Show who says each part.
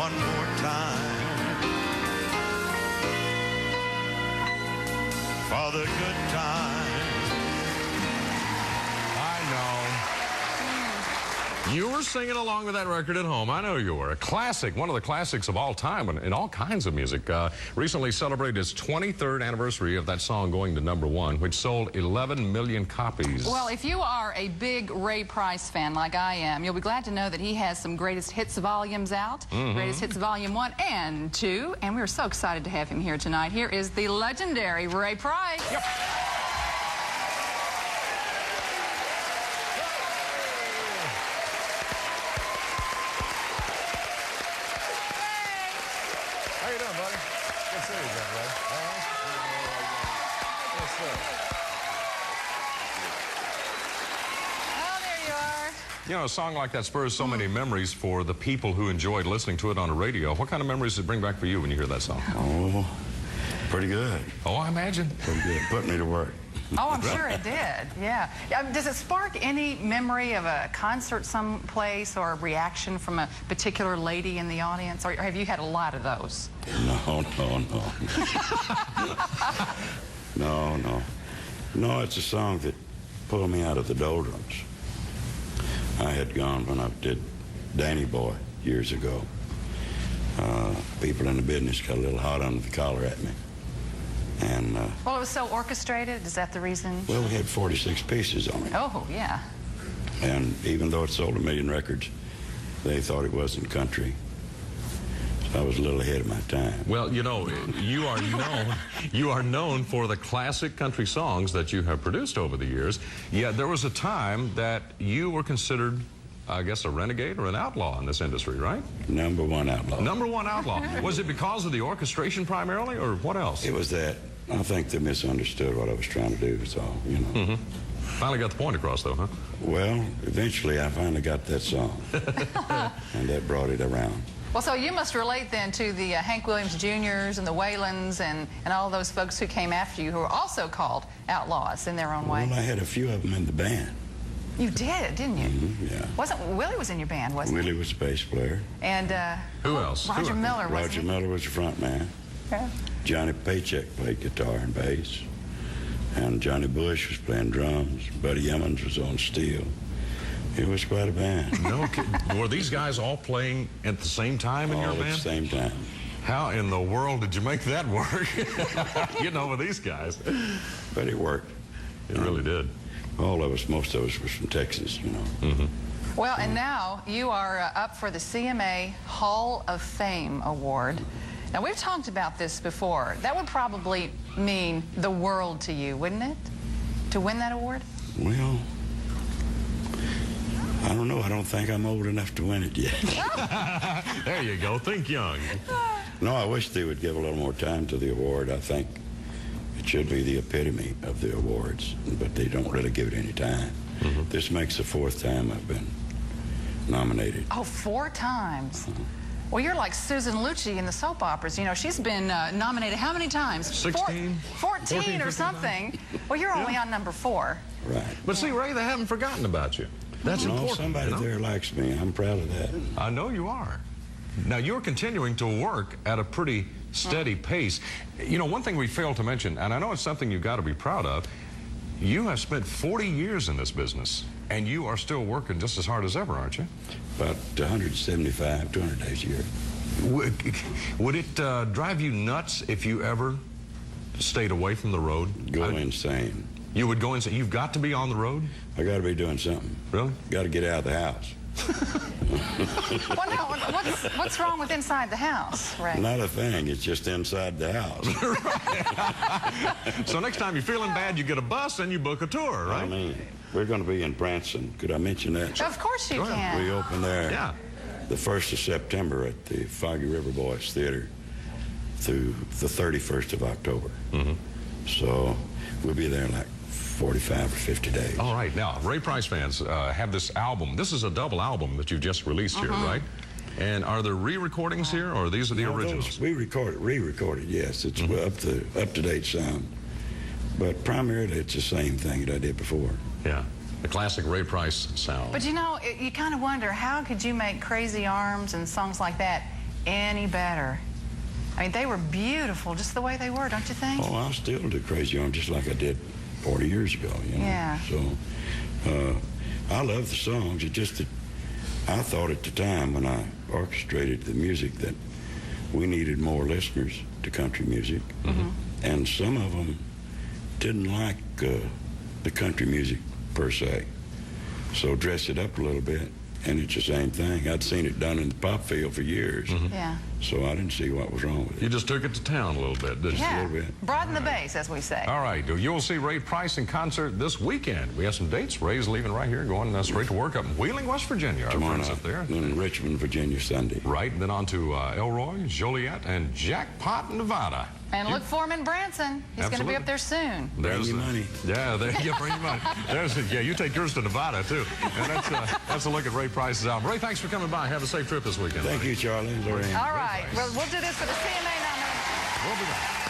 Speaker 1: one more time for the good time.
Speaker 2: I know. You were singing along with that record at home. I know you were. A classic, one of the classics of all time in all kinds of music. Recently celebrated its 23rd anniversary of that song going to #1, which sold 11 million copies.
Speaker 3: Well, if you are a big Ray Price fan like I am, you'll be glad to know that he has some Greatest Hits volumes out. Greatest Hits Volume 1 and 2. And we're so excited to have him here tonight. Here is the legendary Ray Price.
Speaker 2: Yep. How you doing, buddy? Good to see you, Ray. All right? Yes, sir.
Speaker 3: Oh, there you are.
Speaker 2: You know, a song like that spurs so many memories for the people who enjoyed listening to it on the radio. What kind of memories does it bring back for you when you hear that song?
Speaker 4: Oh, pretty good.
Speaker 2: Oh, I imagine.
Speaker 4: Pretty good. Put me to work.
Speaker 3: Oh, I'm sure it did. Yeah. Does it spark any memory of a concert someplace or a reaction from a particular lady in the audience? Or have you had a lot of those?
Speaker 4: No. No, it's a song that pulled me out of the doldrums. I had gone when I did Danny Boy years ago. People in the business got a little hot under the collar at me. And,
Speaker 3: Well, it was so orchestrated. Is that the reason?
Speaker 4: well, we had 46 pieces on it.
Speaker 3: Oh, yeah.
Speaker 4: And even though it sold 1 million records, they thought it wasn't country. So I was a little ahead of my time.
Speaker 2: Well, you know, you are known for the classic country songs that you have produced over the years. Yet there was a time that you were considered, I guess, a renegade or an outlaw in this industry, right?
Speaker 4: #1 outlaw.
Speaker 2: #1 outlaw. Was it because of the orchestration primarily, or what else?
Speaker 4: It was that. I think they misunderstood what I was trying to do, so, you know.
Speaker 2: Finally got the point across, though, huh?
Speaker 4: Well, eventually I finally got that song. And that brought it around.
Speaker 3: Well, so you must relate then to the Hank Williams Jr.'s and the Whalens and all those folks who came after you who were also called outlaws in their own way.
Speaker 4: Well, I had a few of them in the band.
Speaker 3: You did, didn't you?
Speaker 4: Yeah.
Speaker 3: Willie was in your band, wasn't
Speaker 4: Willie was the bass player.
Speaker 3: he? And
Speaker 2: Who else?
Speaker 3: Roger
Speaker 2: Who-
Speaker 3: Miller, wasn't
Speaker 4: Roger
Speaker 3: he?
Speaker 4: Miller was the front man.
Speaker 3: Yeah.
Speaker 4: Johnny Paycheck played guitar and bass. And Johnny Bush was playing drums. Buddy Emmons was on steel. It was quite a band.
Speaker 2: No kidding. Were these guys all playing at the same time in your
Speaker 4: All at the
Speaker 2: band?
Speaker 4: same time.
Speaker 2: How in the world did you make that work? You know, with these guys.
Speaker 4: But it worked.
Speaker 2: It really did.
Speaker 4: All of us, most of us was from Texas, you know.
Speaker 3: Well, and now you are up for the CMA Hall of Fame Award. Now, we've talked about this before. That would probably mean the world to you, wouldn't it? To win that award?
Speaker 4: Well, I don't know. I don't think I'm old enough to win it yet.
Speaker 2: There you go. Think young.
Speaker 4: No, I wish they would give a little more time to the award. I think it should be the epitome of the awards, but they don't really give it any time. This makes the 4th time I've been nominated.
Speaker 3: Oh, 4 times. Well, you're like Susan Lucci in the soap operas. You know, she's been nominated how many times?
Speaker 2: 16?
Speaker 3: 14 or
Speaker 2: 15,
Speaker 3: something. Well, you're only on #4.
Speaker 4: Right.
Speaker 2: But see, Ray, they haven't forgotten about you. That's
Speaker 4: No,
Speaker 2: important.
Speaker 4: somebody
Speaker 2: you know?
Speaker 4: there likes me. I'm proud of that.
Speaker 2: I know you are. Now, you're continuing to work at a pretty steady pace. You know, one thing we failed to mention, and I know it's something you've got to be proud of, you have spent 40 years in this business, and you are still working just as hard as ever, aren't you?
Speaker 4: About 175, 200 days a year.
Speaker 2: Would it drive you nuts if you ever stayed away from the road?
Speaker 4: Go insane.
Speaker 2: You would go and say, you've got to be on the road?
Speaker 4: I got to be doing something.
Speaker 2: Really?
Speaker 4: Got to get out of the house.
Speaker 3: Well, no, what's wrong with inside the house, Ray?
Speaker 4: Not a thing. It's just inside the house.
Speaker 2: So next time you're feeling bad, you get a bus and you book a tour, right?
Speaker 4: I mean, we're going to be in Branson. Could I mention that?
Speaker 3: Of course you
Speaker 2: Go ahead.
Speaker 4: We
Speaker 3: can.
Speaker 4: open there
Speaker 2: Yeah.
Speaker 4: the 1st of September at the Foggy River Boys Theater through the 31st of October. So we'll be there in like 45 or 50 days.
Speaker 2: All right. Now, Ray Price fans have this album. This is a double album that you've just released here, right? And are there re-recordings here, or these are the
Speaker 4: No,
Speaker 2: originals?
Speaker 4: those we re-recorded, yes. It's up-to-date sound. But primarily, it's the same thing that I did before.
Speaker 2: Yeah. The classic Ray Price sound.
Speaker 3: But you know, you kind of wonder, how could you make Crazy Arms and songs like that any better. I mean, they were beautiful just the way they were, don't you think?
Speaker 4: Oh, I still do Crazy Arm just like I did 40 years ago, you know.
Speaker 3: Yeah.
Speaker 4: So I love the songs. It's just that I thought at the time when I orchestrated the music that we needed more listeners to country music. And some of them didn't like the country music per se. So dress it up a little bit, and it's the same thing. I'd seen it done in the pop field for years.
Speaker 3: Yeah.
Speaker 4: So I didn't see what was wrong with
Speaker 2: You
Speaker 4: it.
Speaker 2: just took it to town a little bit, didn't you?
Speaker 3: Yeah.
Speaker 4: little bit.
Speaker 3: Broaden the base, as we say.
Speaker 2: All right, you'll see Ray Price in concert this weekend. We have some dates. Ray's leaving right here, going straight to work up in Wheeling, West Virginia. Our
Speaker 4: Tomorrow
Speaker 2: friends
Speaker 4: night,
Speaker 2: up there.
Speaker 4: in Richmond, Virginia, Sunday.
Speaker 2: Right, and then on to Elroy, Joliet, and Jackpot, Nevada.
Speaker 3: And look for him in Branson. He's going to be
Speaker 2: Absolutely.
Speaker 3: up there soon.
Speaker 4: Bring your
Speaker 2: the-
Speaker 4: money.
Speaker 2: Yeah, there you bring your money. Yeah, you take yours to Nevada, too. And that's a look at Ray Price's album. Ray, thanks for coming by. Have a safe trip this weekend.
Speaker 4: Thank you, Charlie, Lorraine.
Speaker 3: All right. Well, we'll do this for the CMA nominee.
Speaker 2: We'll be back.